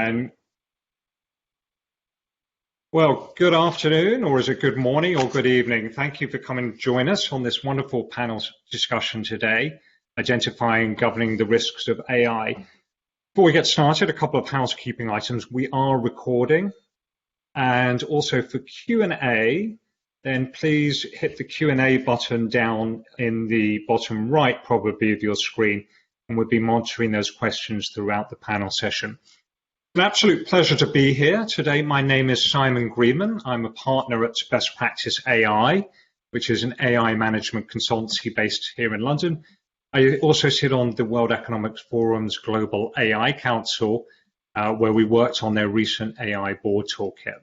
And well, good afternoon, or is it good morning or good evening? Thank you for coming to join us on this wonderful panel discussion today, identifying and governing the risks of AI. Before we get started, a couple of housekeeping items. We are recording, and also for Q&A, then please hit the Q&A button down in the bottom right, probably, of your screen, and we'll be monitoring those questions throughout the panel session. It's an absolute pleasure to be here today. My name is Simon Greenman. I'm a partner at Best Practice AI, which is an AI management consultancy based here in London. I also sit on the World Economic Forum's Global AI Council, where we worked on their recent AI board toolkit.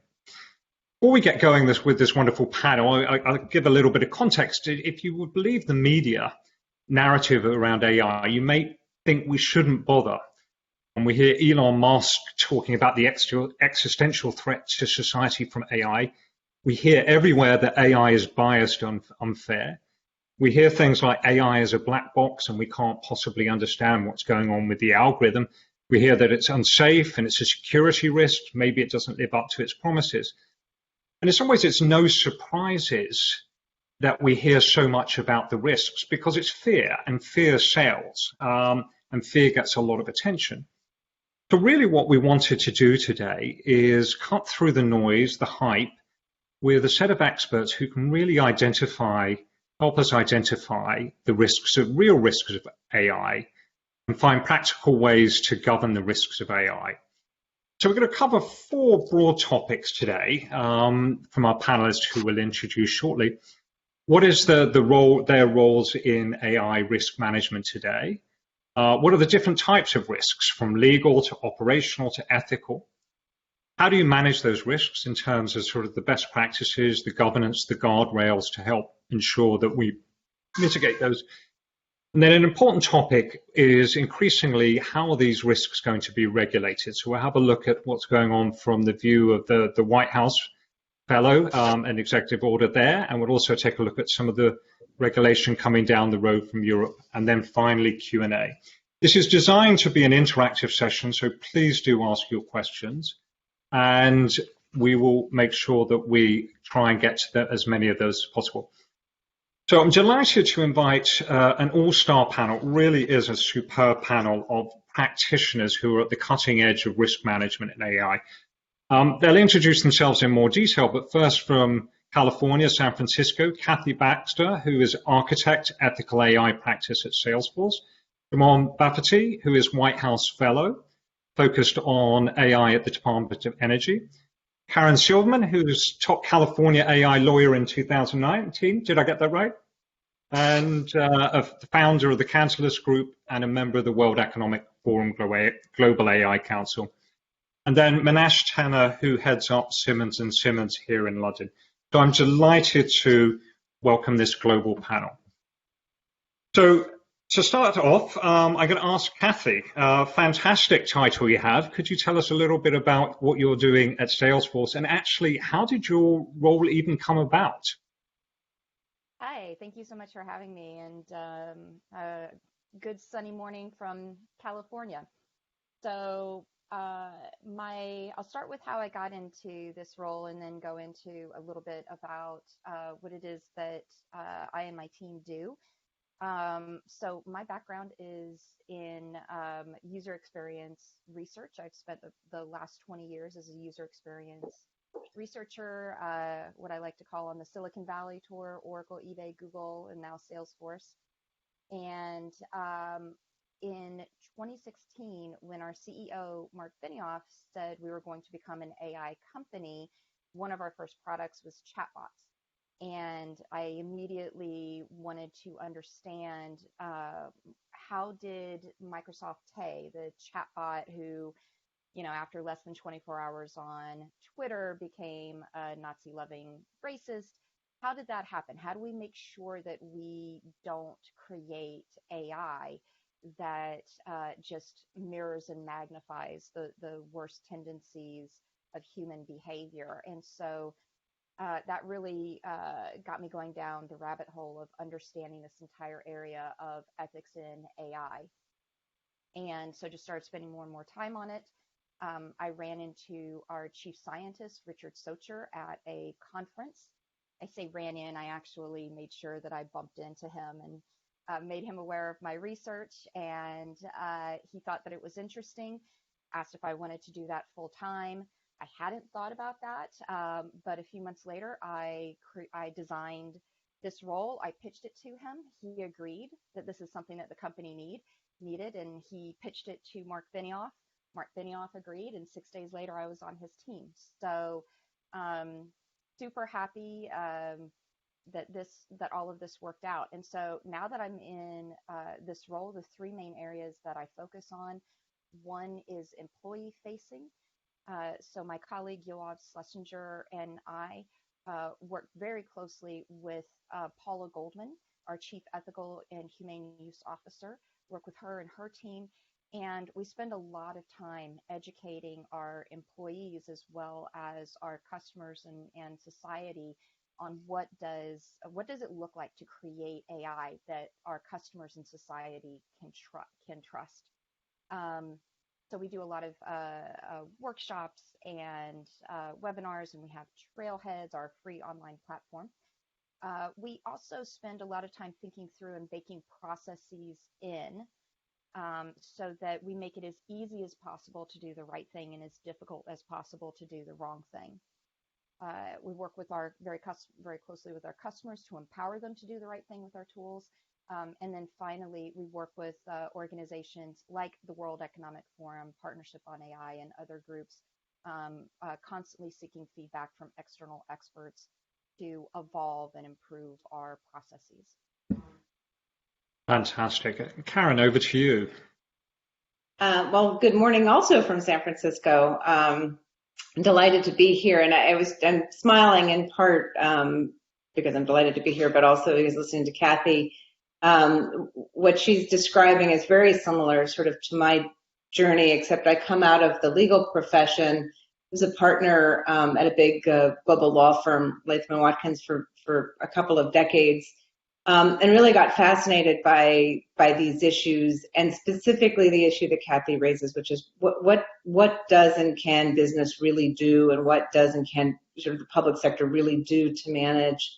Before we get going with this wonderful panel, I'll give a little bit of context. If you would believe the media narrative around AI, you may think we shouldn't bother. And we hear Elon Musk talking about the existential threat to society from AI. We hear everywhere that AI is biased and unfair. We hear things like AI is a black box and we can't possibly understand what's going on with the algorithm. We hear that it's unsafe and it's a security risk. Maybe it doesn't live up to its promises. And in some ways, it's no surprises that we hear so much about the risks because it's fear, and fear sells, and fear gets a lot of attention. So really what we wanted to do today is cut through the noise, the hype, with a set of experts who can really help us identify the risks, real risks of AI, and find practical ways to govern the risks of AI. So we're going to cover 4 broad topics today from our panelists who we'll introduce shortly. What is their roles in AI risk management today? What are the different types of risks, from legal to operational to ethical? How do you manage those risks in terms of sort of the best practices, the governance, the guardrails to help ensure that we mitigate those? And then an important topic is increasingly how are these risks going to be regulated? So we'll have a look at what's going on from the view of the White House fellow and executive order there, and we'll also take a look at some of the regulation coming down the road from Europe, and then finally Q&A. This is designed to be an interactive session, so please do ask your questions, and we will make sure that we try and get to as many of those as possible. So I'm delighted to invite an all-star panel. It really is a superb panel of practitioners who are at the cutting edge of risk management in AI. They'll introduce themselves in more detail, but first from California, San Francisco, Kathy Baxter, who is architect, ethical AI practice at Salesforce. Ramon Bafati, who is White House fellow, focused on AI at the Department of Energy. Karen Silverman, who's top California AI lawyer in 2019. Did I get that right? And the founder of the Cantalis Group and a member of the World Economic Forum Global AI Council. And then Manesh Tanna, who heads up Simmons & Simmons here in London. So I'm delighted to welcome this global panel. So to start off, I'm going to ask Kathy, fantastic title you have. Could you tell us a little bit about what you're doing at Salesforce, and actually, how did your role even come about? Hi, thank you so much for having me, and good sunny morning from California. So I'll start with how I got into this role and then go into a little bit about what it is that I and my team do. So my background is in user experience research. I've spent the last 20 years as a user experience researcher, what I like to call on the Silicon Valley tour, Oracle, eBay, Google, and now Salesforce. And in 2016, when our CEO, Mark Benioff, said we were going to become an AI company, one of our first products was chatbots. And I immediately wanted to understand how did Microsoft Tay, the chatbot who, after less than 24 hours on Twitter became a Nazi-loving racist, how did that happen? How do we make sure that we don't create AI that just mirrors and magnifies the worst tendencies of human behavior? And so that really got me going down the rabbit hole of understanding this entire area of ethics in AI. And so just started spending more and more time on it. I ran into our chief scientist, Richard Socher, at a conference. I say ran in, I actually made sure that I bumped into him and made him aware of my research. And he thought that it was interesting, asked if I wanted to do that full time. I hadn't thought about that, but a few months later, I designed this role. I pitched it to him. He agreed that this is something that the company needed, and he pitched it to Mark Benioff. Mark Benioff agreed, and 6 days later, I was on his team. So, super happy that all of this worked out. And so now that I'm in this role, the three main areas that I focus on, one is employee facing. So my colleague Yoav Schlesinger and I work very closely with Paula Goldman, our Chief Ethical and Humane Use Officer, work with her and her team. And we spend a lot of time educating our employees as well as our customers and society on what does it look like to create AI that our customers and society can trust. So we do a lot of workshops and webinars, and we have Trailheads, our free online platform. We also spend a lot of time thinking through and baking processes in so that we make it as easy as possible to do the right thing and as difficult as possible to do the wrong thing. We work with very closely with our customers to empower them to do the right thing with our tools. And then finally, we work with organizations like the World Economic Forum, Partnership on AI, and other groups, constantly seeking feedback from external experts to evolve and improve our processes. Fantastic. Karen, over to you. Well, good morning also from San Francisco. I'm delighted to be here, and I'm smiling in part because I'm delighted to be here, but also because listening to Kathy. What she's describing is very similar sort of to my journey, except I come out of the legal profession. I was a partner at a big global law firm, Latham & Watkins, for a couple of decades, and really got fascinated by these issues, and specifically the issue that Kathy raises, which is what does and can business really do, and what does and can sort of the public sector really do to manage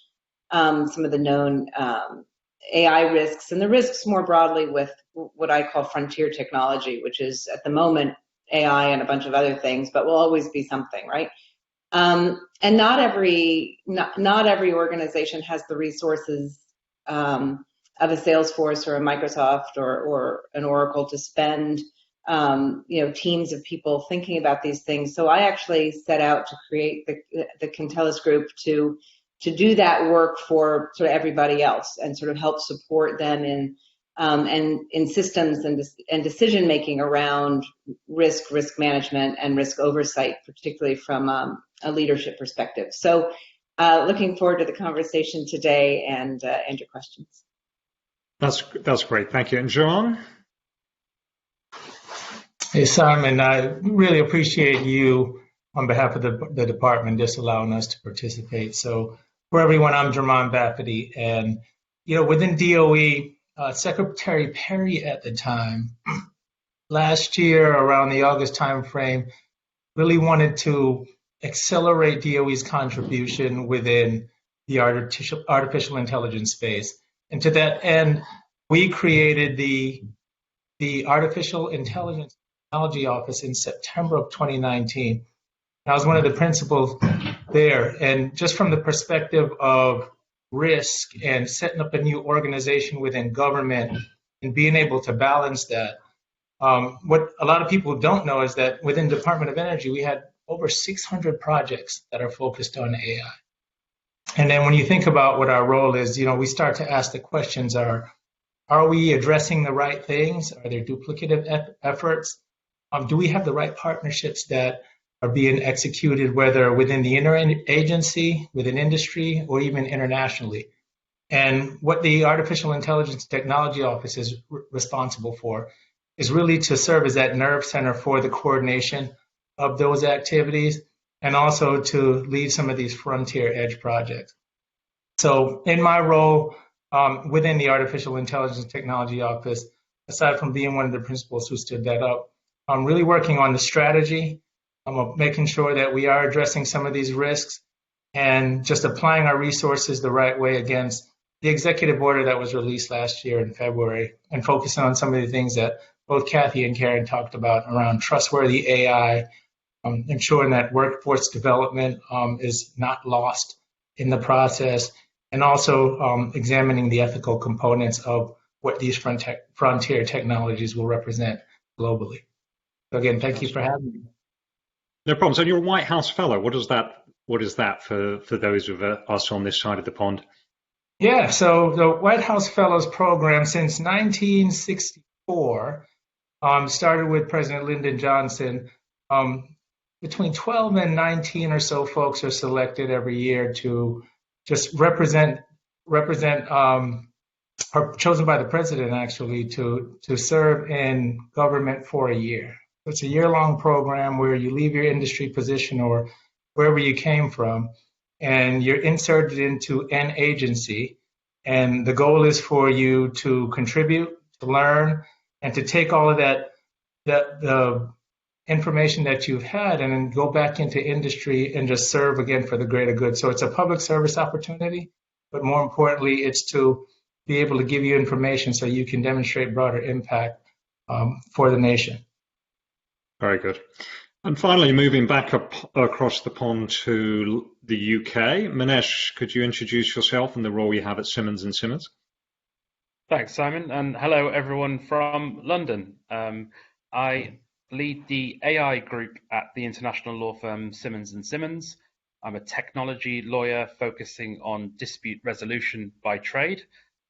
some of the known AI risks, and the risks more broadly with what I call frontier technology, which is at the moment AI and a bunch of other things, but will always be something, right? And not every organization has the resources of a Salesforce or a Microsoft or an Oracle to spend teams of people thinking about these things. So I actually set out to create the Quintelis group to do that work for sort of everybody else and sort of help support them in systems and decision making around risk management and risk oversight, particularly from a leadership perspective. So looking forward to the conversation today and your questions. That's great. Thank you. And John? Hey, Simon, I really appreciate you on behalf of the department just allowing us to participate. So for everyone, I'm Jermon Bafferty, and within DOE, Secretary Perry at the time, last year around the August timeframe, really wanted to accelerate DOE's contribution within the artificial intelligence space. And to that end, we created the Artificial Intelligence Technology Office in September of 2019. I was one of the principals there, and just from the perspective of risk and setting up a new organization within government and being able to balance that, what a lot of people don't know is that within the Department of Energy, we had over 600 projects that are focused on AI. And then when you think about what our role is, we start to ask the questions, are we addressing the right things? Are there duplicative efforts? Do we have the right partnerships that are being executed, whether within the interagency, within industry, or even internationally? And what the Artificial Intelligence Technology Office is responsible for is really to serve as that nerve center for the coordination of those activities and also to lead some of these frontier edge projects. So in my role within the Artificial Intelligence Technology Office, aside from being one of the principals who stood that up, really working on the strategy, making sure that we are addressing some of these risks and just applying our resources the right way against the executive order that was released last year in February, and focusing on some of the things that both Kathy and Karen talked about around trustworthy AI, ensuring that workforce development is not lost in the process, and also examining the ethical components of what these frontier technologies will represent globally. So again, thank you for having me. No problems. And you're a White House Fellow. What is that for those of us on this side of the pond? Yeah, so the White House Fellows Program since 1964 started with President Lyndon Johnson. Between 12 and 19 or so folks are selected every year to just represent are chosen by the president actually to serve in government for a year. It's a year-long program where you leave your industry position or wherever you came from, and you're inserted into an agency. And the goal is for you to contribute, to learn, and to take all of the information that you've had and then go back into industry and just serve again for the greater good. So it's a public service opportunity, but more importantly, it's to be able to give you information so you can demonstrate broader impact for the nation. Very good. And finally, moving back up across the pond to the UK, Manesh, could you introduce yourself and the role you have at Simmons & Simmons? Thanks, Simon, and hello everyone from London. I lead the AI group at the international law firm Simmons & Simmons. I'm a technology lawyer focusing on dispute resolution by trade.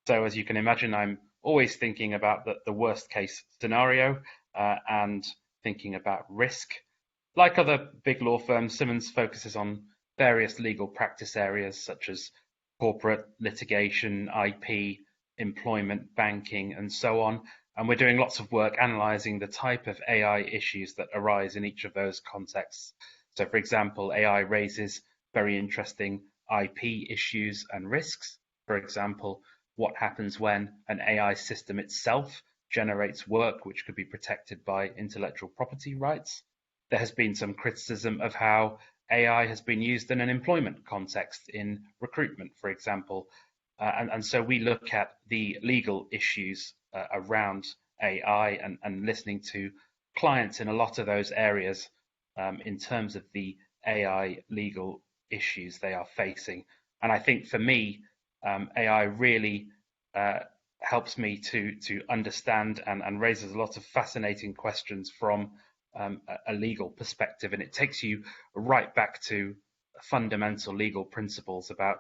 So as you can imagine, I'm always thinking about the worst case scenario and thinking about risk. Like other big law firms, Simmons focuses on various legal practice areas such as corporate litigation, IP, employment, banking, and so on. And we're doing lots of work analyzing the type of AI issues that arise in each of those contexts. So for example, AI raises very interesting IP issues and risks. For example, what happens when an AI system itself generates work which could be protected by intellectual property rights. There has been some criticism of how AI has been used in an employment context in recruitment, for example. And so we look at the legal issues around AI and listening to clients in a lot of those areas in terms of the AI legal issues they are facing. And I think for me, AI really helps me to understand and raises a lot of fascinating questions from a legal perspective. And it takes you right back to fundamental legal principles about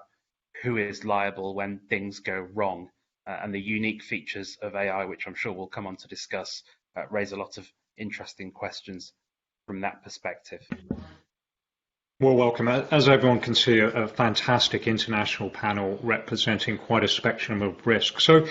who is liable when things go wrong. And the unique features of AI, which I'm sure we'll come on to discuss, raise a lot of interesting questions from that perspective. Well, welcome. As everyone can see, a fantastic international panel representing quite a spectrum of risk. So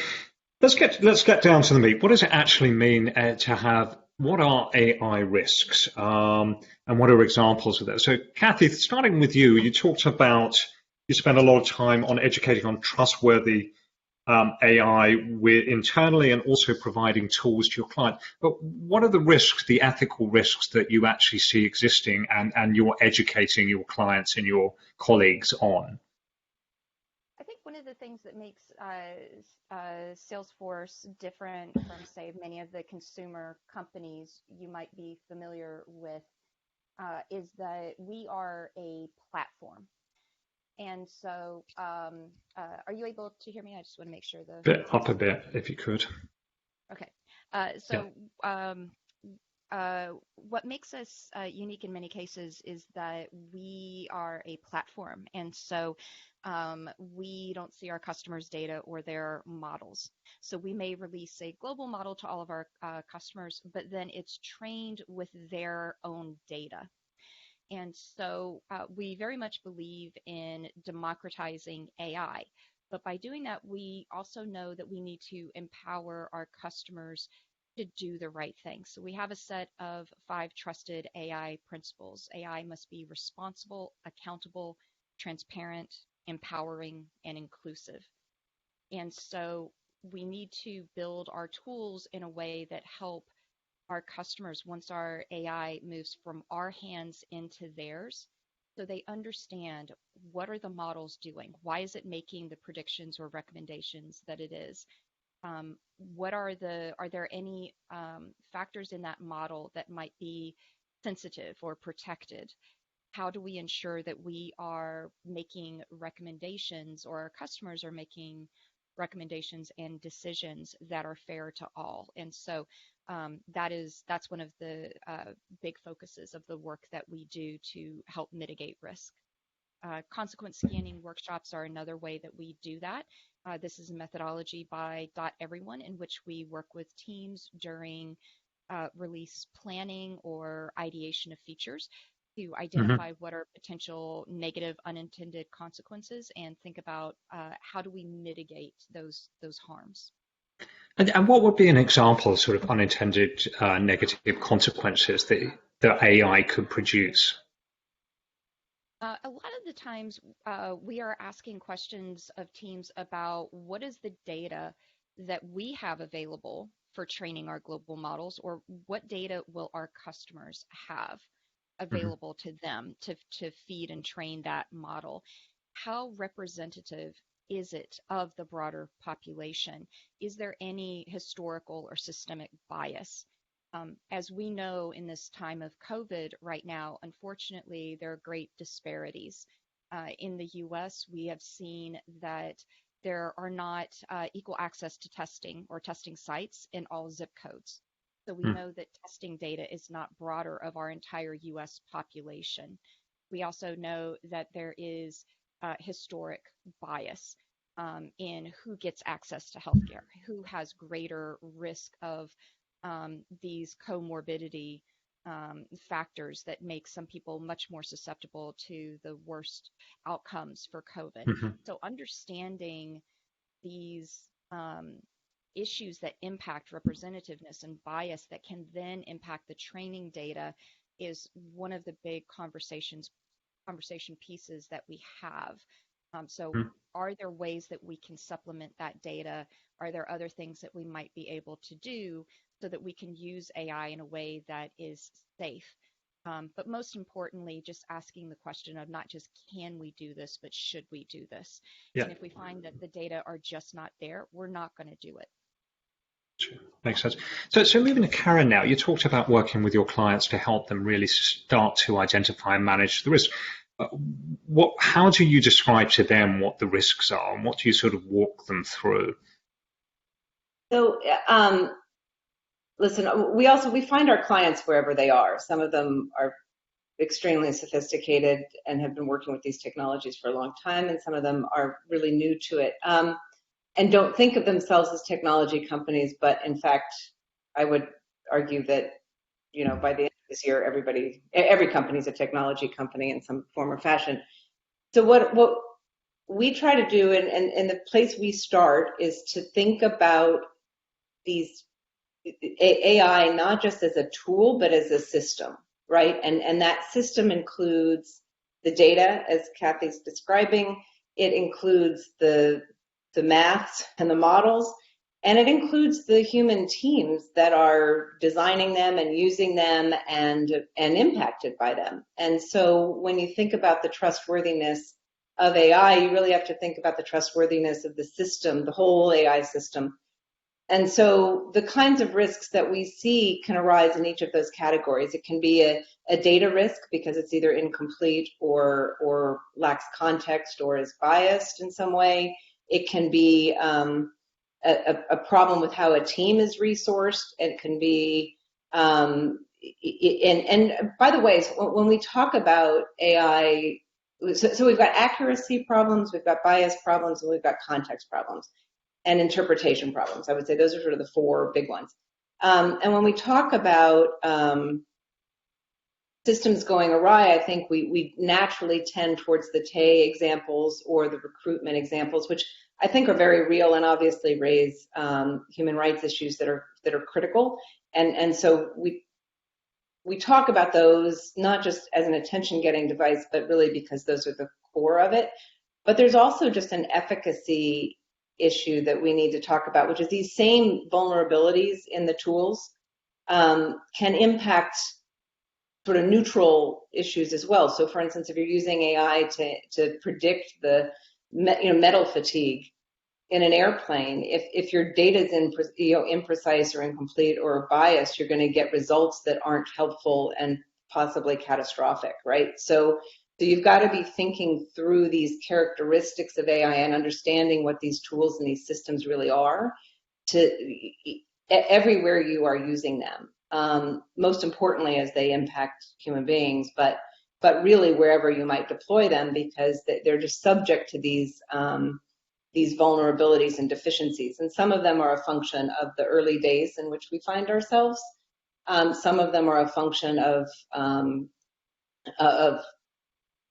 let's get down to the meat. What does it actually mean to have? What are AI risks, and what are examples of that? So, Kathy, starting with you, you spent a lot of time on educating on trustworthy AI internally and also providing tools to your client. But what are the risks, the ethical risks that you actually see existing and you're educating your clients and your colleagues on? I think one of the things that makes Salesforce different from, say, many of the consumer companies you might be familiar with is that we are a platform. And so, are you able to hear me? I just want to make sure Up a bit, if you could. Okay. What makes us unique in many cases is that we are a platform. And so we don't see our customers' data or their models. So we may release a global model to all of our customers, but then it's trained with their own data. And so we very much believe in democratizing AI. But by doing that, we also know that we need to empower our customers to do the right thing. So we have a set of 5 trusted AI principles. AI must be responsible, accountable, transparent, empowering, and inclusive. And so we need to build our tools in a way that help our customers once our AI moves from our hands into theirs, so they understand what are the models doing? Why is it making the predictions or recommendations that it is? Are there any factors in that model that might be sensitive or protected? How do we ensure that we are making recommendations, or our customers are making recommendations and decisions that are fair to all? And so that's one of the big focuses of the work that we do to help mitigate risk. Consequence scanning workshops are another way that we do that. This is a methodology by Everyone in which we work with teams during release planning or ideation of features to identify what are potential negative unintended consequences and think about how do we mitigate those harms. And what would be an example of sort of unintended negative consequences that AI could produce? A lot of the times we are asking questions of teams about what is the data that we have available for training our global models, or what data will our customers have available to them to feed and train that model? How representative is it of the broader population? Is there any historical or systemic bias? As we know, in this time of COVID right now, unfortunately, there are great disparities. In the US, we have seen that there are not equal access to testing or testing sites in all zip codes. So we know that testing data is not broader of our entire US population. We also know that there is historic bias in who gets access to healthcare, who has greater risk of these comorbidity factors that make some people much more susceptible to the worst outcomes for COVID. So understanding these issues that impact representativeness and bias that can then impact the training data is one of the big conversation pieces that we have. So are there ways that we can supplement that data? Are there other things that we might be able to do so that we can use AI in a way that is safe? But most importantly, just asking the question of not just can we do this, but should we do this? And if we find that the data are just not there, we're not going to do it. Sure. Makes sense. So moving to Karen now, you talked about working with your clients to help them really start to identify and manage the risk. How do you describe to them what the risks are, and what do you sort of walk them through? So, listen, we find our clients wherever they are. Some of them are extremely sophisticated and have been working with these technologies for a long time, and some of them are really new to it and don't think of themselves as technology companies. But in fact, I would argue that, by the end of this year, every company is a technology company in some form or fashion. So what we try to do, and the place we start, is to think about these AI not just as a tool, but as a system, right? And that system includes the data, as Kathy's describing. It includes the maths and the models, and it includes the human teams that are designing them and using them and impacted by them. And so when you think about the trustworthiness of AI, you really have to think about the trustworthiness of the system, the whole AI system. And so the kinds of risks that we see can arise in each of those categories. It can be a data risk because it's either incomplete or lacks context or is biased in some way. It can be a problem with how a team is resourced. It can be, and by the way, when we talk about AI, so we've got accuracy problems, we've got bias problems, and we've got context problems and interpretation problems. I would say those are sort of the four big ones. And when we talk about systems going awry, I think we naturally tend towards the TAE examples or the recruitment examples, which I think are very real and obviously raise human rights issues that are critical. And so we talk about those not just as an attention-getting device, but really because those are the core of it. But there's also just an efficacy issue that we need to talk about, which is these same vulnerabilities in the tools can impact sort of neutral issues as well. So, for instance, if you're using AI to predict the metal fatigue in an airplane, if your data is imprecise or incomplete or biased, you're going to get results that aren't helpful and possibly catastrophic, right? So you've got to be thinking through these characteristics of AI and understanding what these tools and these systems really are everywhere you are using them. Most importantly, as they impact human beings, but really wherever you might deploy them, because they're just subject to these vulnerabilities and deficiencies. And some of them are a function of the early days in which we find ourselves. Some of them are a function of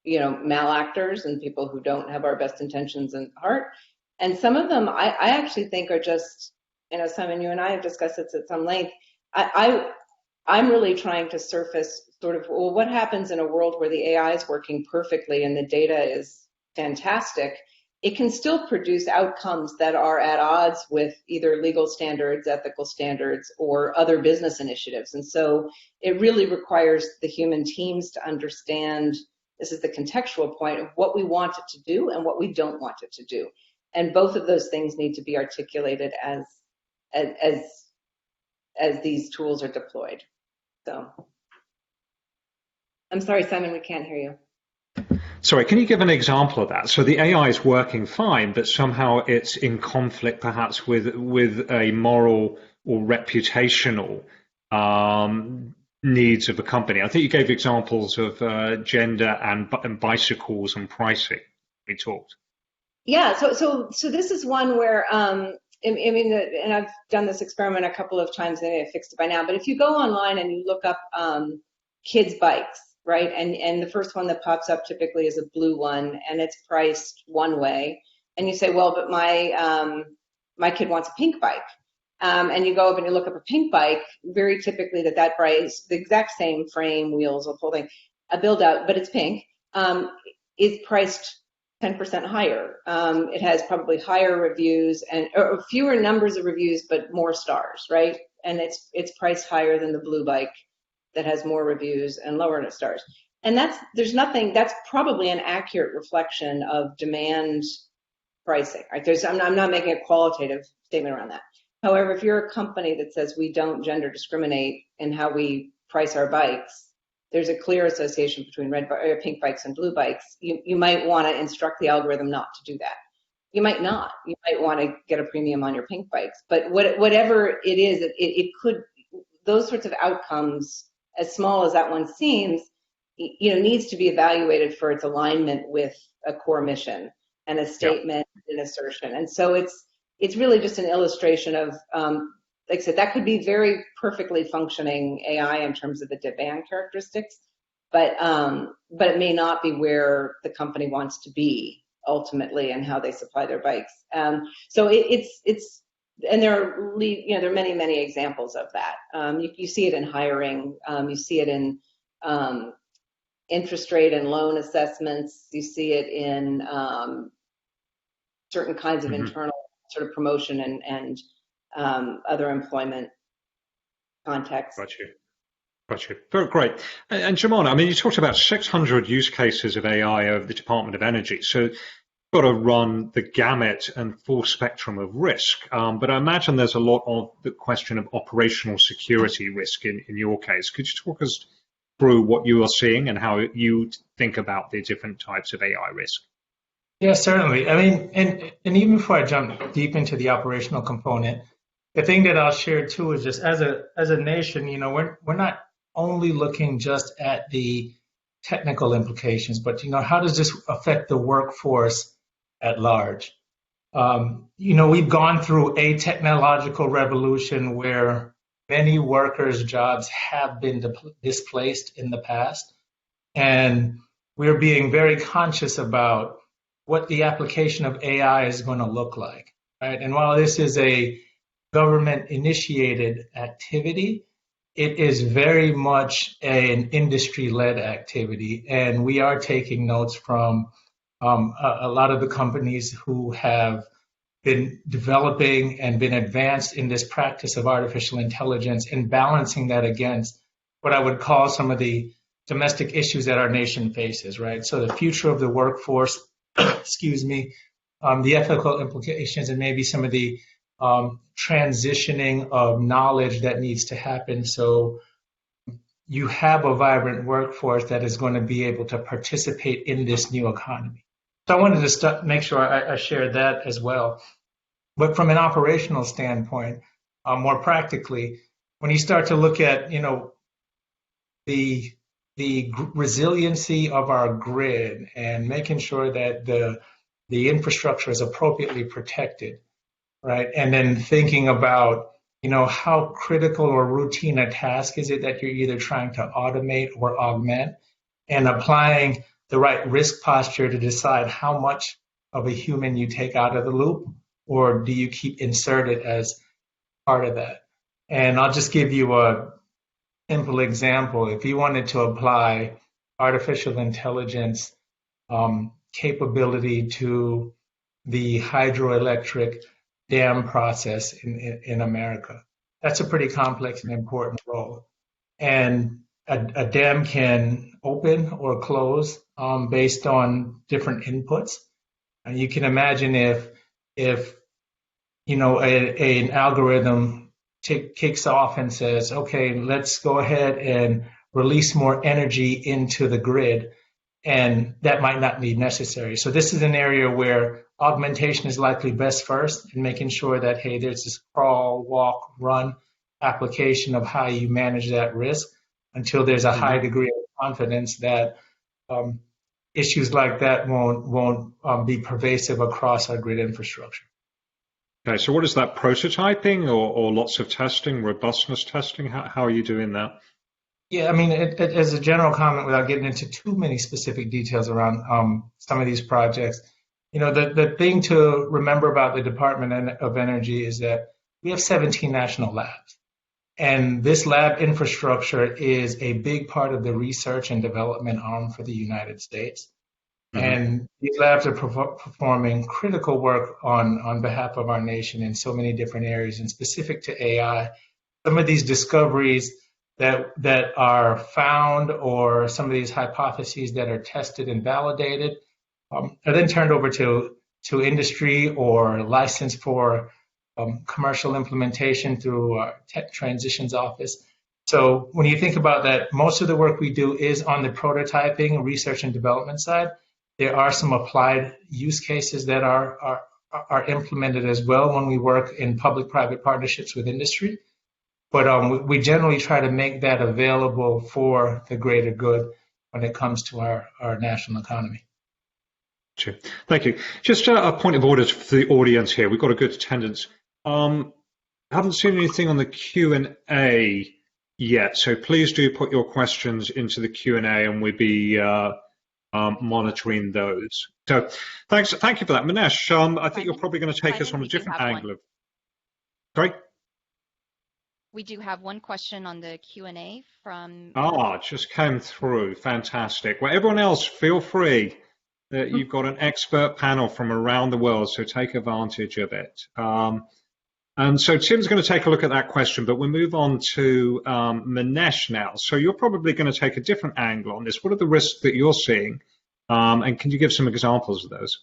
malactors and people who don't have our best intentions in heart. And some of them I actually think are just, Simon, you and I have discussed this at some length. I'm really trying to surface sort of, well, what happens in a world where the AI is working perfectly and the data is fantastic? It can still produce outcomes that are at odds with either legal standards, ethical standards, or other business initiatives. And so it really requires the human teams to understand, this is the contextual point, of what we want it to do and what we don't want it to do. And both of those things need to be articulated as these tools are deployed. So, I'm sorry, Simon, we can't hear you. Sorry, can you give an example of that? So the AI is working fine, but somehow it's in conflict perhaps with a moral or reputational needs of a company. I think you gave examples of gender and bicycles and pricing. We talked. Yeah, so this is one where, and I've done this experiment a couple of times, and I fixed it by now, but if you go online and you look up kids' bikes, right, and the first one that pops up typically is a blue one, and it's priced one way, and you say, well, but my kid wants a pink bike. And you go up and you look up a pink bike, very typically that price, the exact same frame, wheels, the whole thing, a build out, but it's pink, is priced 10% higher. It has probably higher reviews or fewer numbers of reviews, but more stars, right? And it's priced higher than the blue bike that has more reviews and lower stars. And that's probably an accurate reflection of demand pricing, right? I'm not making a qualitative statement around that. However, if you're a company that says we don't gender discriminate in how we price our bikes, there's a clear association between pink bikes and blue bikes. You might want to instruct the algorithm not to do that. You might not. You might want to get a premium on your pink bikes. But whatever it is, it could, those sorts of outcomes, as small as that one seems, needs to be evaluated for its alignment with a core mission and a statement, an assertion. And so it's really just an illustration of, like I said, that could be very perfectly functioning AI in terms of the demand characteristics, but it may not be where the company wants to be ultimately and how they supply their bikes. So and there are many examples of that. You see it in hiring, you see it in interest rate and loan assessments, you see it in certain kinds of internal sort of promotion and other employment contexts. Got you. Very great. And Jemana, you talked about 600 use cases of AI over the Department of Energy. So you've got to run the gamut and full spectrum of risk. But I imagine there's a lot of the question of operational security risk in your case. Could you talk us through what you are seeing and how you think about the different types of AI risk? Yeah, certainly. And even before I jump deep into the operational component, the thing that I'll share too is just as a nation, we're not only looking just at the technical implications, but how does this affect the workforce at large? We've gone through a technological revolution where many workers' jobs have been displaced in the past, and we're being very conscious about what the application of AI is going to look like, right? And while this is a government-initiated activity, it is very much an industry-led activity, and we are taking notes from a lot of the companies who have been developing and been advanced in this practice of artificial intelligence and balancing that against what I would call some of the domestic issues that our nation faces, right? So the future of the workforce, excuse me, the ethical implications, and maybe some of the transitioning of knowledge that needs to happen. So you have a vibrant workforce that is going to be able to participate in this new economy. So I wanted to make sure I shared that as well. But from an operational standpoint, more practically, when you start to look at, the resiliency of our grid and making sure that the infrastructure is appropriately protected, right? And then thinking about, how critical or routine a task is it that you're either trying to automate or augment, and applying the right risk posture to decide how much of a human you take out of the loop, or do you keep inserted as part of that? And I'll just give you a simple example. If you wanted to apply artificial intelligence capability to the hydroelectric dam process in America, that's a pretty complex and important role. And a dam can open or close based on different inputs. And you can imagine if an algorithm kicks off and says, okay, let's go ahead and release more energy into the grid, and that might not be necessary. So this is an area where augmentation is likely best first, and making sure that, hey, there's this crawl, walk, run application of how you manage that risk until there's a high degree of confidence that issues like that won't be pervasive across our grid infrastructure. Okay, so what is that, prototyping or lots of testing, robustness testing? How are you doing that? Yeah, I mean, as a general comment, without getting into too many specific details around some of these projects, the thing to remember about the Department of Energy is that we have 17 national labs. And this lab infrastructure is a big part of the research and development arm for the United States. Mm-hmm. And these labs are performing critical work on behalf of our nation in so many different areas. And specific to AI, some of these discoveries that are found, or some of these hypotheses that are tested and validated, are then turned over to industry or licensed for commercial implementation through our Tech Transitions Office. So when you think about that, most of the work we do is on the prototyping, research and development side. There are some applied use cases that are implemented as well when we work in public-private partnerships with industry. But we generally try to make that available for the greater good when it comes to our national economy. Sure. Thank you. Just a point of order for the audience here. We've got a good attendance. Haven't seen anything on the Q&A yet, so please do put your questions into the Q&A, and we'll be monitoring those. So thank you for that. Minesh, I think you're probably going to take us on a different angle. Sorry? We do have one question on the Q&A from... it just came through. Fantastic. Well, everyone else, feel free. You've got an expert panel from around the world, so take advantage of it. And so Tim's going to take a look at that question, but we'll move on to Minesh now. So you're probably going to take a different angle on this. What are the risks that you're seeing? And can you give some examples of those?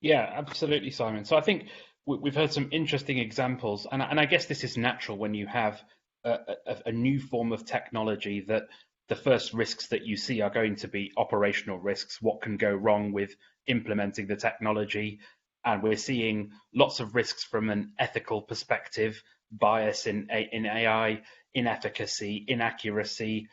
Yeah, absolutely, Simon. So I think we've heard some interesting examples, and I guess this is natural when you have a new form of technology, that the first risks that you see are going to be operational risks. What can go wrong with implementing the technology? And we're seeing lots of risks from an ethical perspective, bias in AI, inefficacy, inaccuracy.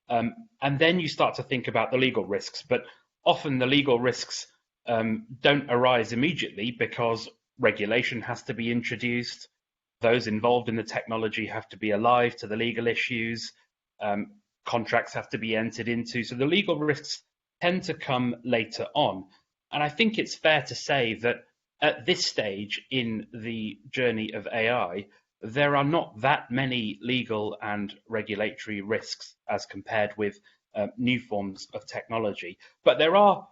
And then you start to think about the legal risks. But often the legal risks don't arise immediately because regulation has to be introduced. Those involved in the technology have to be alive to the legal issues. Contracts have to be entered into. So the legal risks tend to come later on. And I think it's fair to say that at this stage in the journey of AI, there are not that many legal and regulatory risks as compared with new forms of technology. But there are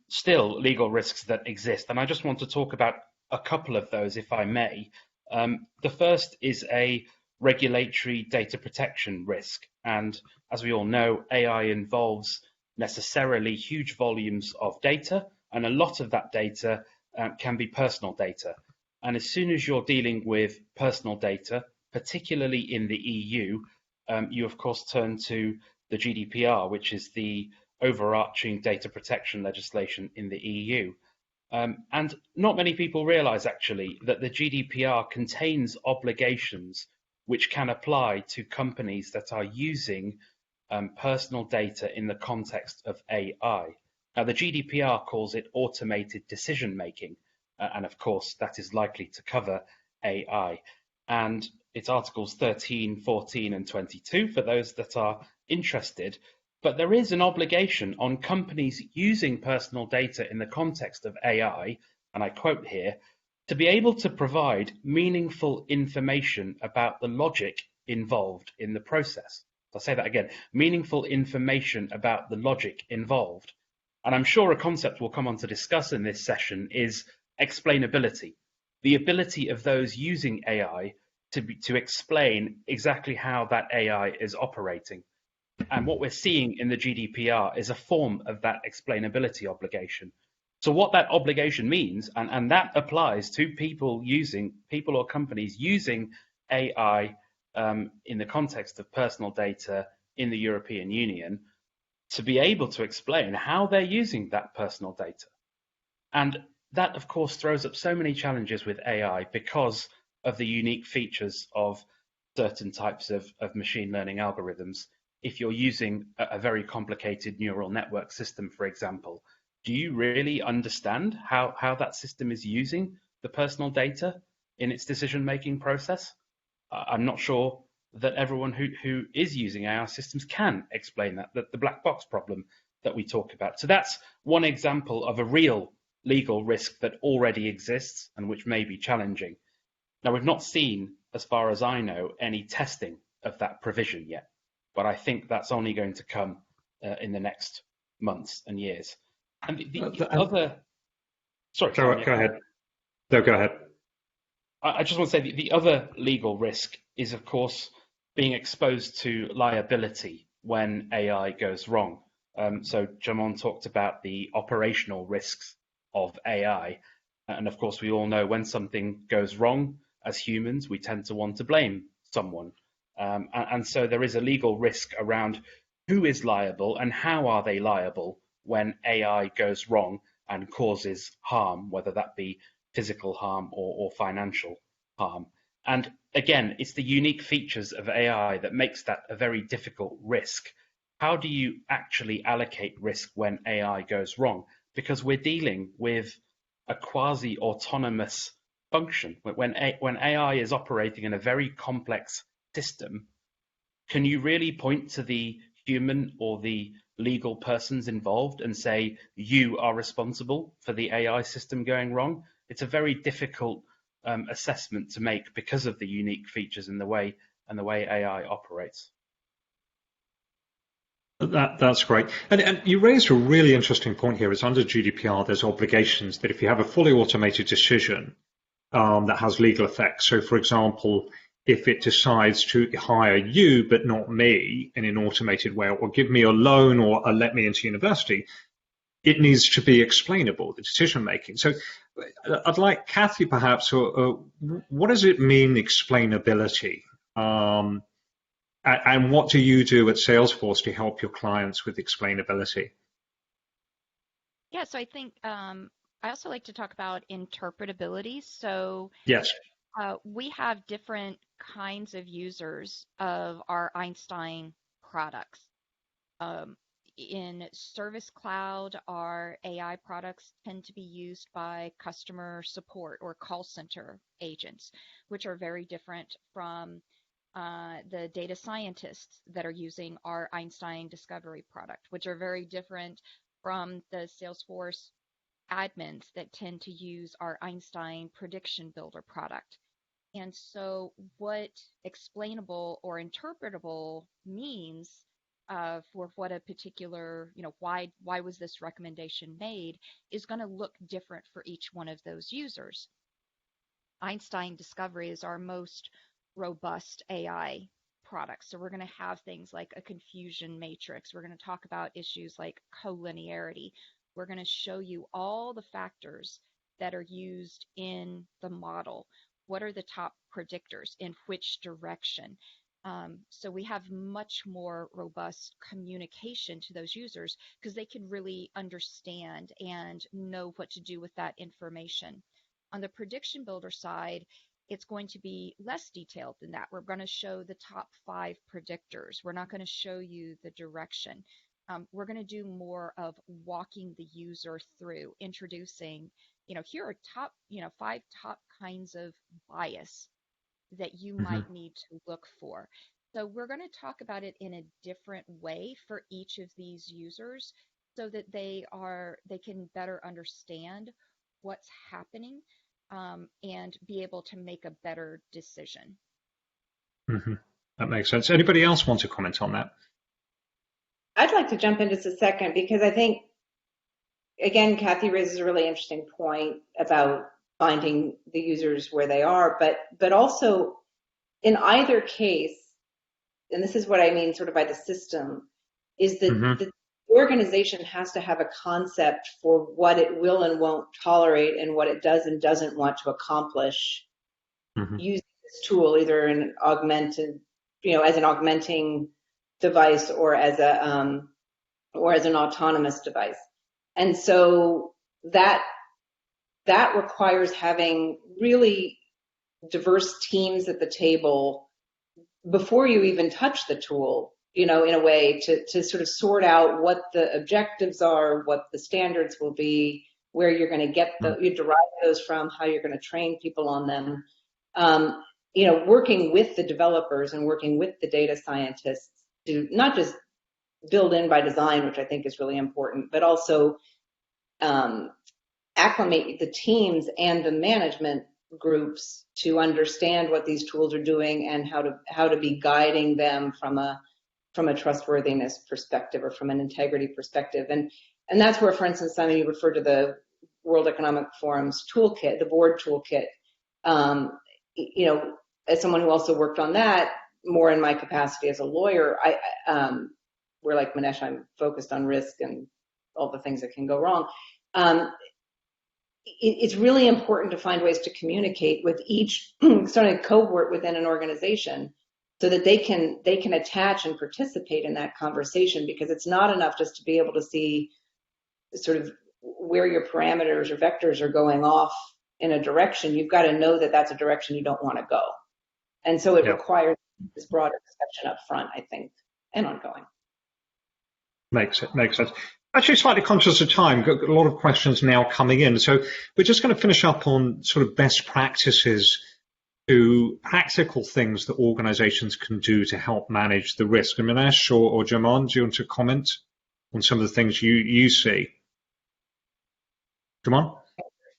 still legal risks that exist. And I just want to talk about a couple of those, if I may. The first is a regulatory data protection risk. And as we all know, AI involves necessarily huge volumes of data, and a lot of that data can be personal data. And as soon as you're dealing with personal data, particularly in the EU, you of course turn to the GDPR, which is the overarching data protection legislation in the EU. And not many people realize actually that the GDPR contains obligations which can apply to companies that are using personal data in the context of AI. Now, the GDPR calls it automated decision making, and of course, that is likely to cover AI. And it's Articles 13, 14, and 22 for those that are interested. But there is an obligation on companies using personal data in the context of AI, and I quote here, to be able to provide meaningful information about the logic involved in the process. I'll say that again, meaningful information about the logic involved. And I'm sure a concept we'll come on to discuss in this session is explainability, the ability of those using AI to explain exactly how that AI is operating. And what we're seeing in the GDPR is a form of that explainability obligation. So what that obligation means, and that applies to people or companies using AI in the context of personal data in the European Union, to be able to explain how they're using that personal data. And that, of course, throws up so many challenges with AI because of the unique features of certain types of machine learning algorithms. If you're using a very complicated neural network system, for example, do you really understand how that system is using the personal data in its decision-making process? I'm not sure that everyone who is using AI systems can explain that, the black box problem that we talk about. So that's one example of a real legal risk that already exists and which may be challenging. Now, we've not seen, as far as I know, any testing of that provision yet, but I think that's only going to come in the next months and years. And the other... Sorry, go ahead. No, go ahead. I just want to say the other legal risk is, of course, being exposed to liability when AI goes wrong. So Jamon talked about the operational risks of AI. And of course, we all know when something goes wrong, as humans, we tend to want to blame someone. And so there is a legal risk around who is liable and how are they liable when AI goes wrong and causes harm, whether that be physical harm or financial harm. And again, it's the unique features of AI that makes that a very difficult risk. How do you actually allocate risk when AI goes wrong? Because we're dealing with a quasi-autonomous function. When AI is operating in a very complex system, can you really point to the human or the legal persons involved and say, you are responsible for the AI system going wrong? It's a very difficult assessment to make because of the unique features and the way AI operates. That's great. And you raised a really interesting point here. Is under GDPR, there's obligations that if you have a fully automated decision that has legal effects. So, for example, if it decides to hire you but not me in an automated way, or give me a loan or let me into university, it needs to be explainable, the decision making. So I'd like Kathy perhaps, what does it mean, explainability? And what do you do at Salesforce to help your clients with explainability? Yeah, so I think I also like to talk about interpretability. So yes, we have different kinds of users of our Einstein products. In Service Cloud, our AI products tend to be used by customer support or call center agents, which are very different from the data scientists that are using our Einstein Discovery product, which are very different from the Salesforce admins that tend to use our Einstein Prediction Builder product. And so what explainable or interpretable means for what a particular, why was this recommendation made is going to look different for each one of those users. Einstein Discovery is our most robust AI product. So we're going to have things like a confusion matrix. We're going to talk about issues like collinearity. We're going to show you all the factors that are used in the model. What are the top predictors in which direction? So we have much more robust communication to those users because they can really understand and know what to do with that information. On the prediction builder side, it's going to be less detailed than that. We're going to show the top 5 predictors. We're not going to show you the direction. We're going to do more of walking the user through, introducing, here are top, 5 top kinds of bias that you might need to look for. So we're going to talk about it in a different way for each of these users so that they can better understand what's happening and be able to make a better decision. That makes sense. Anybody else want to comment on that? I'd like to jump in just a second because I think, again, Kathy raises a really interesting point about finding the users where they are, but also in either case, and this is what I mean sort of by the system, is that the organization has to have a concept for what it will and won't tolerate and what it does and doesn't want to accomplish using this tool, either in an augmented, as an augmenting device or as an autonomous device. And so that requires having really diverse teams at the table before you even touch the tool, in a way to sort of sort out what the objectives are, what the standards will be, where you're going to get you derive those from, how you're going to train people on them. Working with the developers and working with the data scientists to not just build in by design, which I think is really important, but also acclimate the teams and the management groups to understand what these tools are doing and how to be guiding them from a trustworthiness perspective or from an integrity perspective. And that's where, for instance, Simon, you referred to the World Economic Forum's toolkit, the board toolkit. As someone who also worked on that, more in my capacity as a lawyer, where like Manesh, I'm focused on risk and all the things that can go wrong. It's really important to find ways to communicate with each sort of cohort within an organization so that they can attach and participate in that conversation, because it's not enough just to be able to see sort of where your parameters or vectors are going off in a direction. You've got to know that that's a direction you don't want to go. And so it requires this broader discussion up front, I think, and ongoing. Makes sense. Actually, slightly conscious of time, got a lot of questions now coming in. So we're just going to finish up on sort of best practices to practical things that organizations can do to help manage the risk. And Manesh or Jaman, do you want to comment on some of the things you see? Jaman?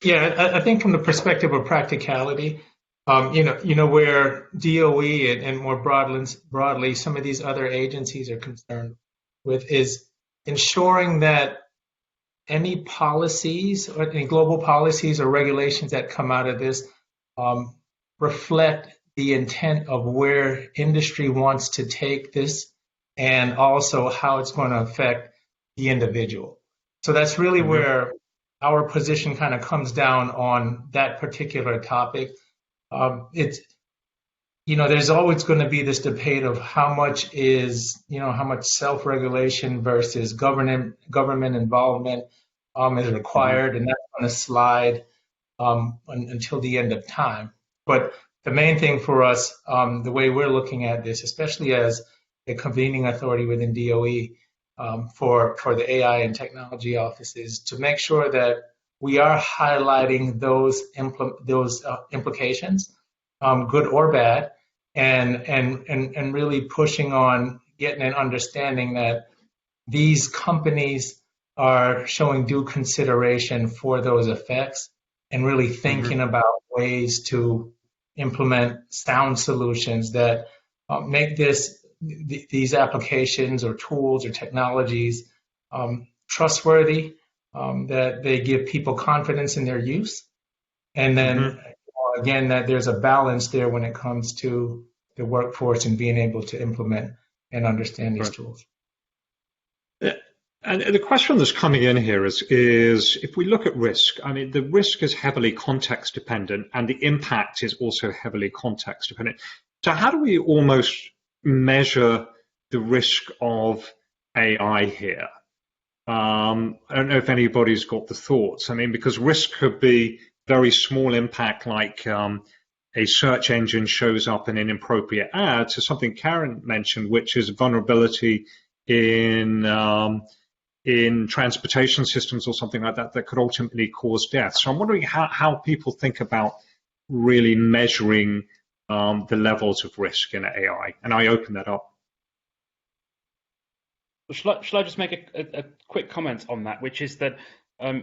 Yeah, I think from the perspective of practicality, where DOE and more broadly some of these other agencies are concerned with is ensuring that any policies or any global policies or regulations that come out of this reflect the intent of where industry wants to take this and also how it's going to affect the individual. So that's really where our position kind of comes down on that particular topic. There's always going to be this debate of how much self-regulation versus government involvement is required, and that's going to slide until the end of time. But the main thing for us, the way we're looking at this, especially as a convening authority within DOE for the AI and technology offices, to make sure that we are highlighting those implications, good or bad, and really pushing on getting an understanding that these companies are showing due consideration for those effects and really thinking about ways to implement sound solutions that make these applications or tools or technologies trustworthy, that they give people confidence in their use, and then again, that there's a balance there when it comes to the workforce and being able to implement and understand these tools. And the question that's coming in here is if we look at risk, I mean, the risk is heavily context dependent and the impact is also heavily context dependent. So how do we almost measure the risk of AI here? I don't know if anybody's got the thoughts. I mean, because risk could be very small impact, like a search engine shows up in an inappropriate ad, to something Karen mentioned, which is vulnerability in transportation systems or something like that that could ultimately cause death. So I'm wondering how people think about really measuring the levels of risk in AI. And I open that up. Shall I just make a quick comment on that, which is that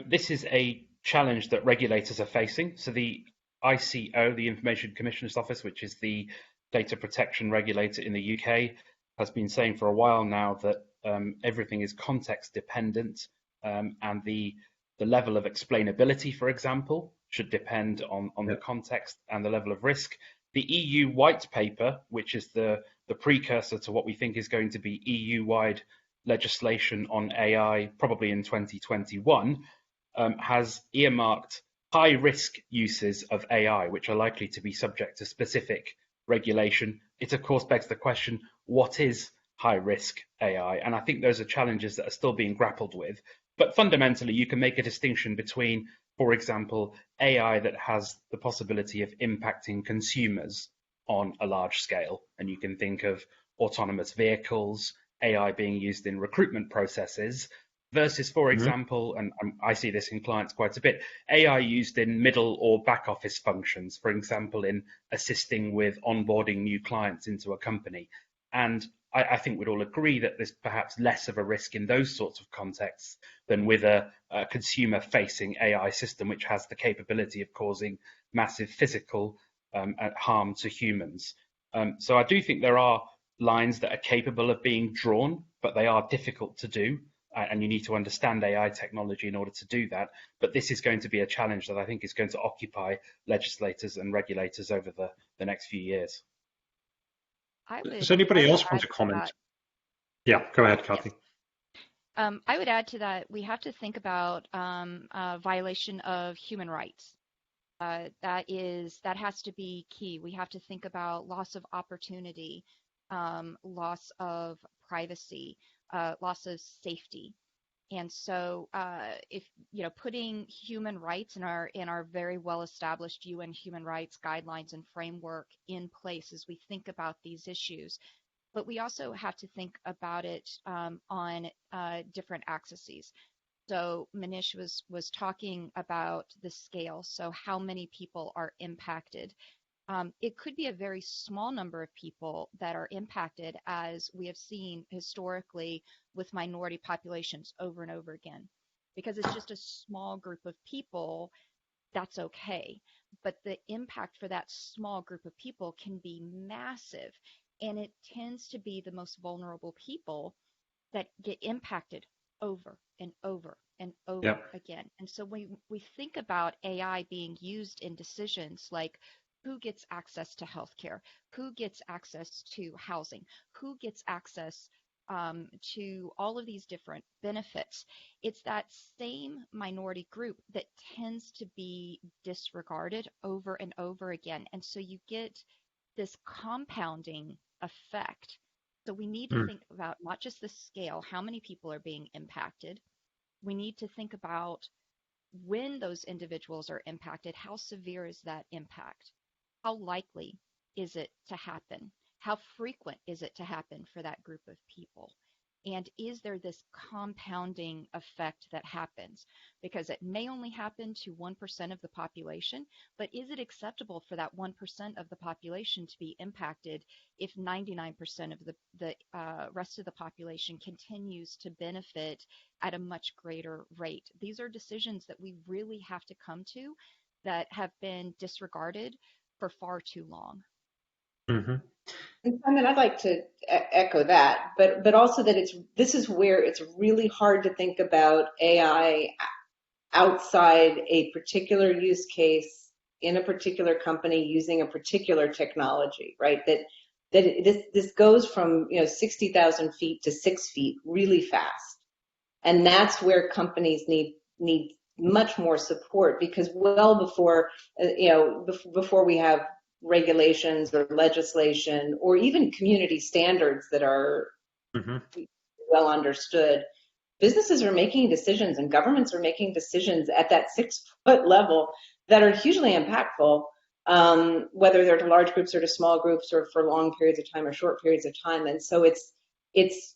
this is a challenge that regulators are facing. So the ICO, the Information Commissioner's Office, which is the data protection regulator in the UK, has been saying for a while now that everything is context dependent, and the level of explainability, for example, should depend on the context and the level of risk. The EU white paper, which is the precursor to what we think is going to be EU-wide legislation on AI, probably in 2021, has earmarked high-risk uses of AI, which are likely to be subject to specific regulation. It, of course, begs the question, what is high-risk AI? And I think those are challenges that are still being grappled with. But fundamentally, you can make a distinction between, for example, AI that has the possibility of impacting consumers on a large scale. And you can think of autonomous vehicles, AI being used in recruitment processes, versus, for example, and I see this in clients quite a bit, AI used in middle or back office functions, for example, in assisting with onboarding new clients into a company. And I think we'd all agree that there's perhaps less of a risk in those sorts of contexts than with a consumer-facing AI system, which has the capability of causing massive physical harm to humans. So I do think there are lines that are capable of being drawn, but they are difficult to do. And you need to understand AI technology in order to do that. But this is going to be a challenge that I think is going to occupy legislators and regulators over the next few years. Does anybody else want to comment? Yeah, go ahead, Kathy. I would add to that, we have to think about violation of human rights. That has to be key. We have to think about loss of opportunity, loss of privacy, loss of safety. And so if, putting human rights in our very well-established UN human rights guidelines and framework in place as we think about these issues, but we also have to think about it on different axes. So Manish was talking about the scale, so how many people are impacted. It could be a very small number of people that are impacted, as we have seen historically with minority populations over and over again. Because it's just a small group of people, that's okay. But the impact for that small group of people can be massive. And it tends to be the most vulnerable people that get impacted over and over and over again. And so when we think about AI being used in decisions like who gets access to healthcare, who gets access to housing, who gets access to all of these different benefits, it's that same minority group that tends to be disregarded over and over again. And so you get this compounding effect. So we need to think about not just the scale, how many people are being impacted. We need to think about when those individuals are impacted, how severe is that impact? How likely is it to happen? How frequent is it to happen for that group of people? And is there this compounding effect that happens? Because it may only happen to 1% of the population, but is it acceptable for that 1% of the population to be impacted if 99% of the rest of the population continues to benefit at a much greater rate? These are decisions that we really have to come to that have been disregarded for far too long. I mean, I'd like to echo that, but also that this is where it's really hard to think about AI outside a particular use case in a particular company using a particular technology, right? This goes from 60,000 feet to 6 feet really fast, and that's where companies need much more support, because well before before we have regulations or legislation or even community standards that are well understood, businesses are making decisions and governments are making decisions at that 6-foot level that are hugely impactful, whether they're to large groups or to small groups or for long periods of time or short periods of time. And so it's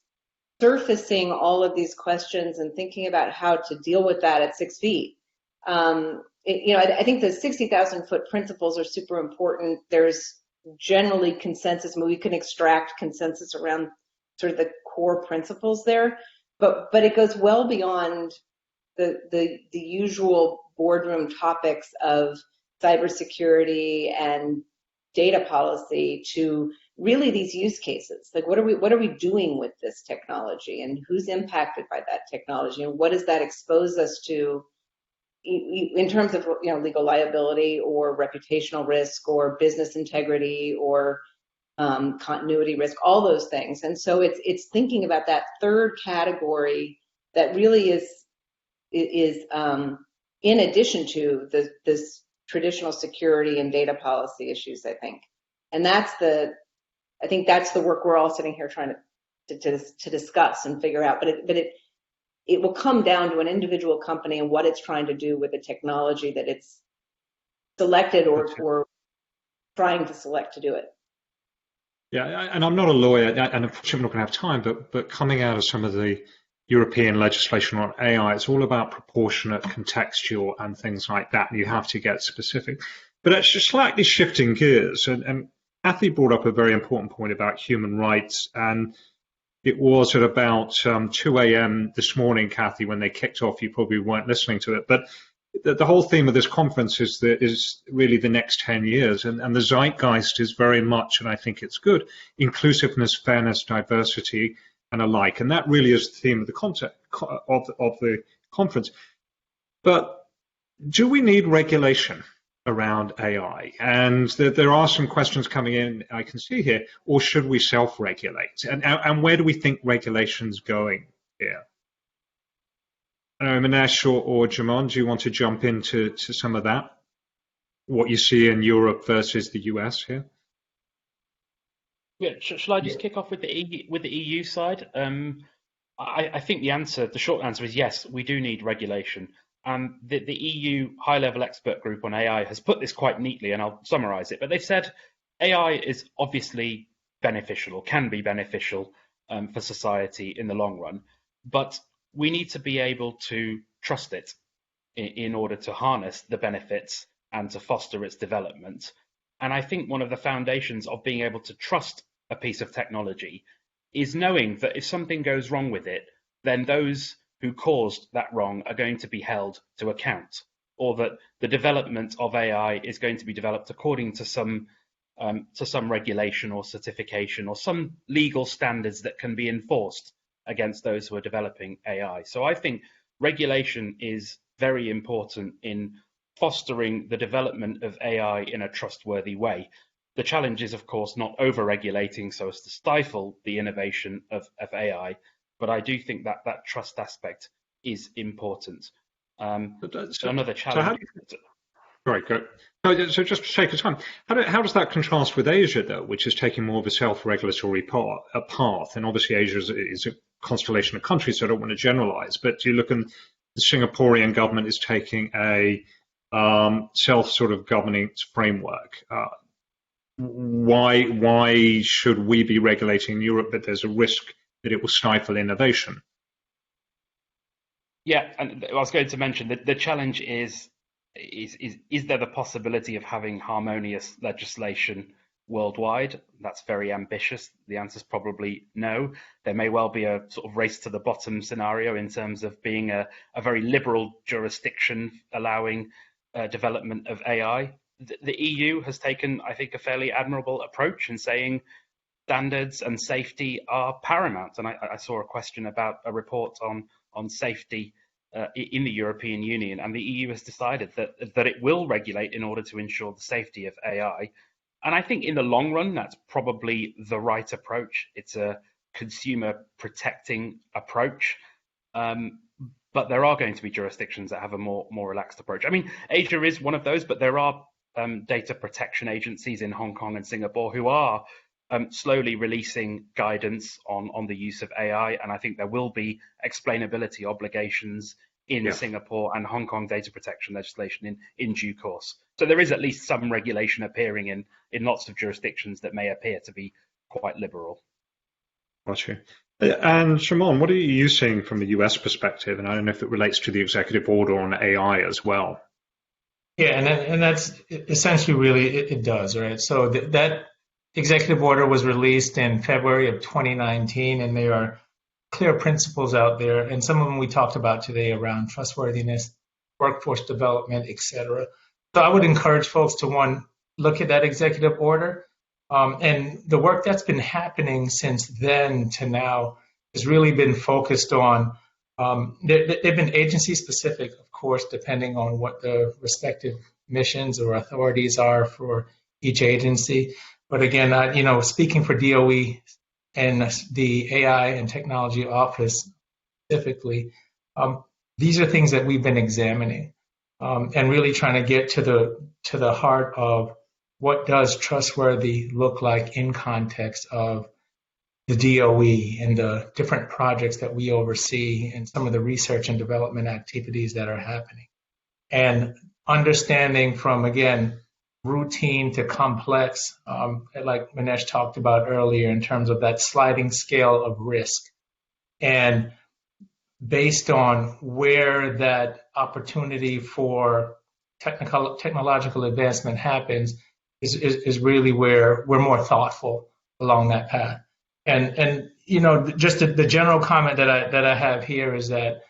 surfacing all of these questions and thinking about how to deal with that at 6 feet. I think the 60,000 foot principles are super important. There's generally consensus. I mean, we can extract consensus around sort of the core principles there, but it goes well beyond the usual boardroom topics of cybersecurity and data policy to really these use cases. Like, what are we doing with this technology, and who's impacted by that technology, and what does that expose us to in terms of legal liability or reputational risk or business integrity or continuity risk, all those things. And so it's thinking about that third category that really is in addition to this traditional security and data policy issues, I think. And I think that's the work we're all sitting here trying to discuss and figure out. But it will come down to an individual company and what it's trying to do with the technology that it's selected or trying to select to do it. Yeah, and I'm not a lawyer, and unfortunately I'm not going to have time, but coming out of some of the European legislation on AI, it's all about proportionate, contextual, and things like that, and you have to get specific. But it's just slightly shifting gears, and Kathy brought up a very important point about human rights, and it was at about 2 a.m. this morning, Kathy, when they kicked off. You probably weren't listening to it, but the whole theme of this conference is really the next 10 years, and the zeitgeist is very much, and I think it's good, inclusiveness, fairness, diversity, and alike, and that really is the theme of the concept of the conference. But do we need regulation around AI? And there are some questions coming in, I can see here, or should we self-regulate? And where do we think regulation's going here? I don't know, Manesh or Jamon, do you want to jump into some of that? What you see in Europe versus the US here? Yeah, shall I just kick off with the EU side? I think the short answer is yes, we do need regulation. And the EU high-level expert group on AI has put this quite neatly, and I'll summarize it. But they've said AI is obviously beneficial, or can be beneficial for society in the long run, but we need to be able to trust it in order to harness the benefits and to foster its development. And I think one of the foundations of being able to trust a piece of technology is knowing that if something goes wrong with it, then those who caused that wrong are going to be held to account, or that the development of AI is going to be developed according to some regulation or certification or some legal standards that can be enforced against those who are developing AI. So I think regulation is very important in fostering the development of AI in a trustworthy way. The challenge is, of course, not over-regulating so as to stifle the innovation of AI, but I do think that trust aspect is important. Another challenge. Right, good. So just to take a time, how does that contrast with Asia, though, which is taking more of a self-regulatory path? And obviously Asia is a constellation of countries, so I don't want to generalize, but you look, and the Singaporean government is taking a self-governing framework. Why should we be regulating Europe, but there's a risk that it will stifle innovation? Yeah, and I was going to mention that the challenge is there the possibility of having harmonious legislation worldwide? That's very ambitious. The answer is probably no. There may well be a sort of race to the bottom scenario in terms of being a very liberal jurisdiction allowing development of AI. The EU has taken, I think, a fairly admirable approach in saying standards and safety are paramount. And I saw a question about a report on safety in the European Union, and the EU has decided that it will regulate in order to ensure the safety of AI. And I think in the long run, that's probably the right approach. It's a consumer protecting approach. But there are going to be jurisdictions that have a more relaxed approach. I mean, Asia is one of those, but there are data protection agencies in Hong Kong and Singapore who are slowly releasing guidance on the use of AI, and I think there will be explainability obligations in Singapore and Hong Kong data protection legislation in due course. So there is at least some regulation appearing in lots of jurisdictions that may appear to be quite liberal. Gotcha. And Shimon, what are you seeing from the US perspective? And I don't know if it relates to the executive order on AI as well. Yeah, and that's essentially really it does, right? So that executive order was released in February of 2019, and there are clear principles out there, and some of them we talked about today around trustworthiness, workforce development, et cetera. So I would encourage folks to, one, look at that executive order. And the work that's been happening since then to now has really been focused on, they've been agency specific, of course, depending on what the respective missions or authorities are for each agency. But again, speaking for DOE and the AI and Technology Office specifically, these are things that we've been examining and really trying to get to the heart of what does trustworthy look like in context of the DOE and the different projects that we oversee and some of the research and development activities that are happening. And understanding from, again, routine to complex, like Manesh talked about earlier, in terms of that sliding scale of risk. And based on where that opportunity for technological advancement happens is really where we're more thoughtful along that path. And just the general comment that I have here is that,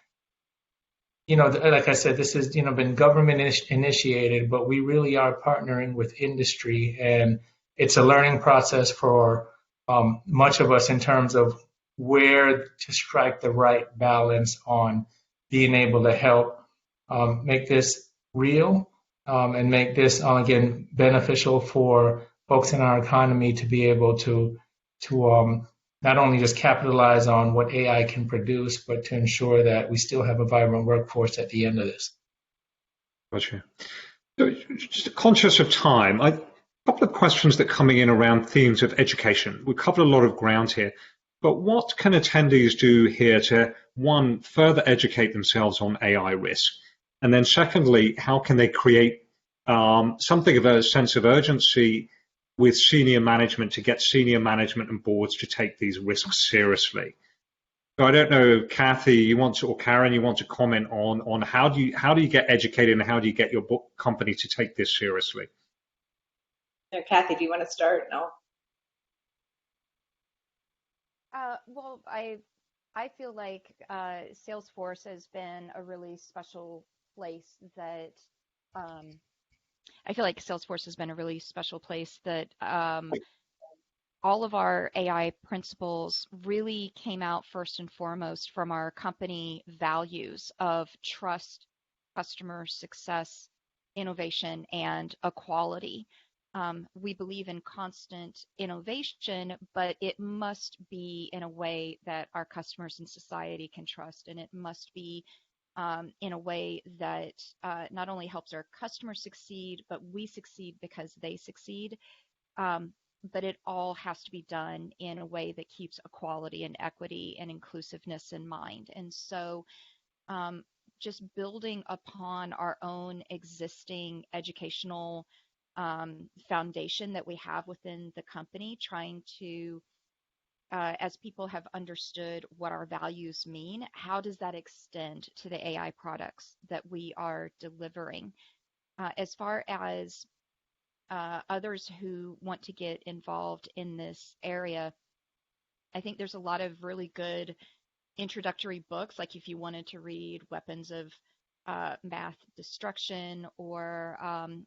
like I said, this has been government initiated, but we really are partnering with industry, and it's a learning process for much of us in terms of where to strike the right balance on being able to help make this real and make this again beneficial for folks in our economy to be able to not only just capitalize on what AI can produce, but to ensure that we still have a vibrant workforce at the end of this. Gotcha. So just conscious of time, a couple of questions that are coming in around themes of education. We've covered a lot of ground here, but what can attendees do here to, one, further educate themselves on AI risk? And then secondly, how can they create something of a sense of urgency with senior management to get senior management and boards to take these risks seriously? So I don't know, Kathy, or Karen, you want to comment on how do you get educated and how do you get your company to take this seriously? Kathy, do you want to start? No. Well, I feel like Salesforce has been a really special place that all of our AI principles really came out first and foremost from our company values of trust, customer success, innovation, and equality. We believe in constant innovation, but it must be in a way that our customers and society can trust, and it must be in a way that not only helps our customers succeed, but we succeed because they succeed. But it all has to be done in a way that keeps equality and equity and inclusiveness in mind. And so just building upon our own existing educational foundation that we have within the company, trying to, as people have understood what our values mean, how does that extend to the AI products that we are delivering? As far as others who want to get involved in this area, I think there's a lot of really good introductory books, like if you wanted to read Weapons of Math Destruction or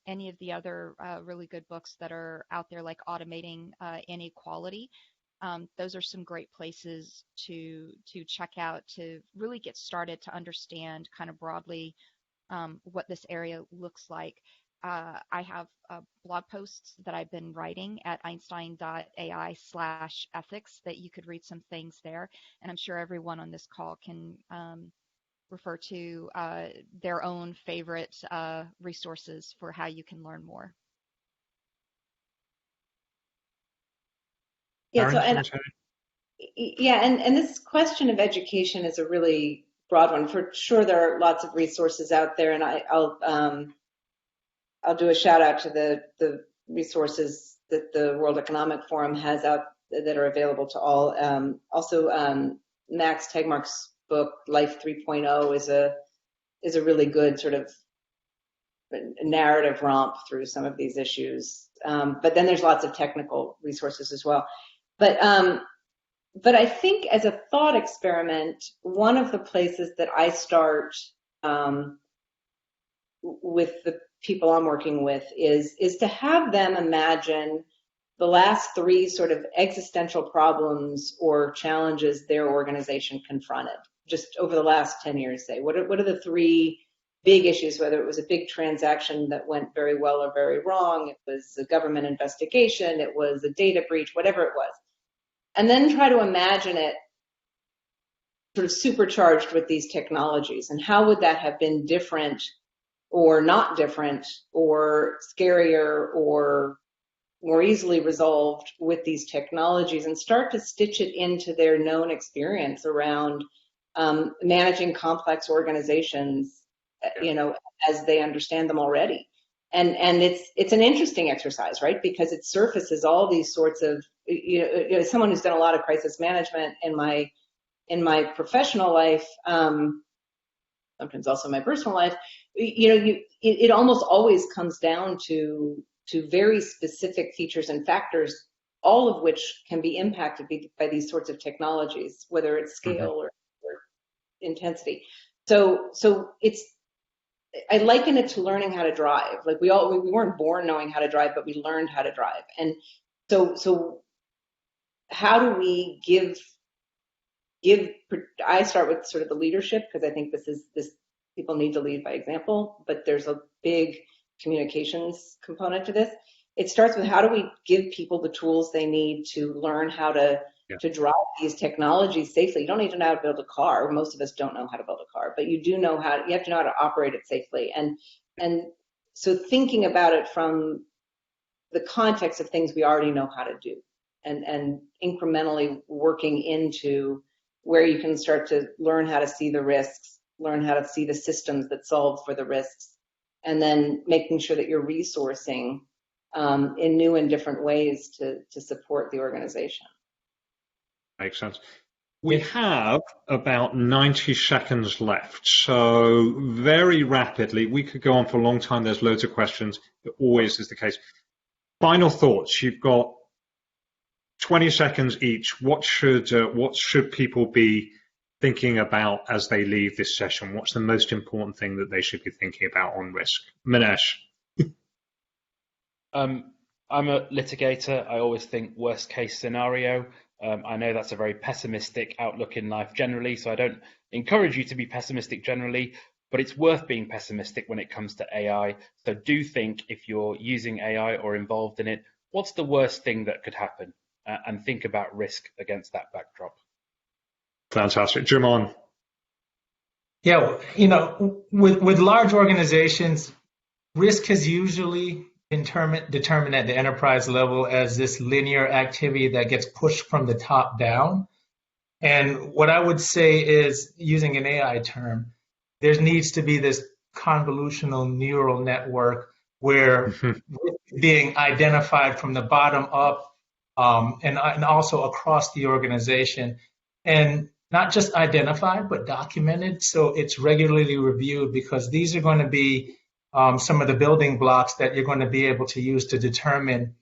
any of the other really good books that are out there, like Automating Inequality. those are some great places to check out to really get started to understand kind of broadly what this area looks like. I have blog posts that I've been writing at einstein.ai/ethics that you could read some things there. And I'm sure everyone on this call can refer to their own favorite resources for how you can learn more. Yeah, and this question of education is a really broad one. For sure, there are lots of resources out there, and I'll do a shout out to the resources that the World Economic Forum has out that are available to all. Also, Max Tegmark's book Life 3.0 is a really good sort of narrative romp through some of these issues. But then there's lots of technical resources as well. But I think as a thought experiment, one of the places that I start with the people I'm working with is to have them imagine the last 3 sort of existential problems or challenges their organization confronted just over the last 10 years, say. What are the 3 big issues, whether it was a big transaction that went very well or very wrong, it was a government investigation, it was a data breach, whatever it was. And then try to imagine it sort of supercharged with these technologies, and how would that have been different or not different or scarier or more easily resolved with these technologies, and start to stitch it into their known experience around managing complex organizations, as they understand them already. And it's an interesting exercise, right? Because it surfaces all these sorts of, someone who's done a lot of crisis management in my professional life, sometimes also my personal life, it almost always comes down to very specific features and factors, all of which can be impacted by these sorts of technologies, whether it's scale or intensity. So I liken it to learning how to drive. Like we weren't born knowing how to drive, but we learned how to drive. And so how do we give? I start with sort of the leadership, because I think this people need to lead by example, but there's a big communications component to this. It starts with, how do we give people the tools they need to learn how to drive these technologies safely? You don't need to know how to build a car. Most of us don't know how to build a car, but you have to know how to operate it safely. And so thinking about it from the context of things we already know how to do, and incrementally working into where you can start to learn how to see the risks, learn how to see the systems that solve for the risks, and then making sure that you're resourcing in new and different ways to support the organization. Makes sense. We have about 90 seconds left, so very rapidly, we could go on for a long time. There's loads of questions. It always is the case. Final thoughts. You've got 20 seconds each. What should people be thinking about as they leave this session? What's the most important thing that they should be thinking about on risk? Minesh. I'm a litigator. I always think worst case scenario. I know that's a very pessimistic outlook in life generally, so I don't encourage you to be pessimistic generally, but it's worth being pessimistic when it comes to AI. So do think, if you're using AI or involved in it, what's the worst thing that could happen? And think about risk against that backdrop. Fantastic. Jumon. Yeah, with large organizations, risk is usually determined at the enterprise level as this linear activity that gets pushed from the top down. And what I would say is, using an AI term, there needs to be this convolutional neural network where being identified from the bottom up, and also across the organization, and not just identified, but documented. So it's regularly reviewed, because these are going to be some of the building blocks that you're going to be able to use to determine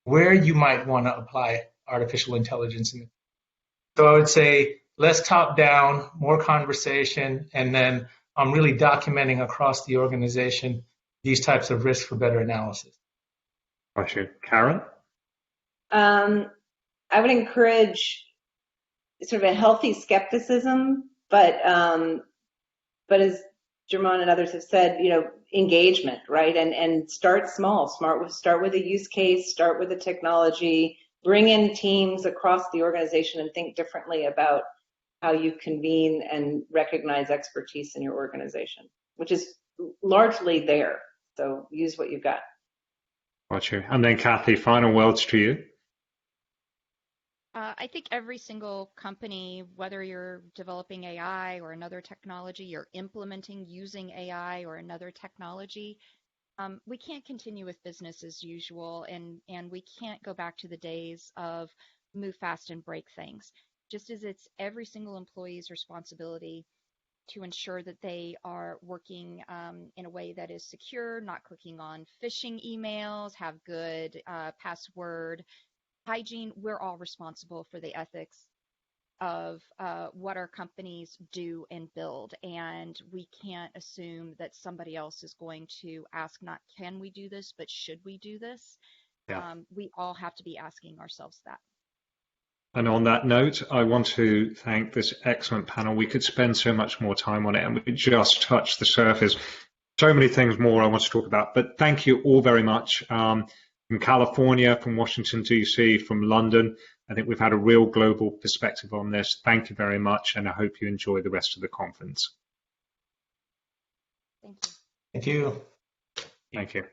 where you might want to apply artificial intelligence. So I would say less top down, more conversation, and then really documenting across the organization these types of risks for better analysis. Thank you. Karen? I would encourage sort of a healthy skepticism, but as German and others have said, engagement, right? And start small. Start with a use case, start with a technology, bring in teams across the organization and think differently about how you convene and recognize expertise in your organization, which is largely there. So use what you've got. Got you. And then Kathy, final words to you. I think every single company, whether you're developing AI or another technology, you're implementing using AI or another technology, we can't continue with business as usual, and we can't go back to the days of move fast and break things. Just as it's every single employee's responsibility to ensure that they are working in a way that is secure, not clicking on phishing emails, have good password hygiene. We're all responsible for the ethics of what our companies do and build. And we can't assume that somebody else is going to ask, not can we do this, but should we do this? Yeah. We all have to be asking ourselves that. And on that note, I want to thank this excellent panel. We could spend so much more time on it, and we just touched the surface. So many things more I want to talk about, but thank you all very much. From California, from Washington, D.C., from London. I think we've had a real global perspective on this. Thank you very much, and I hope you enjoy the rest of the conference. Thank you. Thank you. Thank you.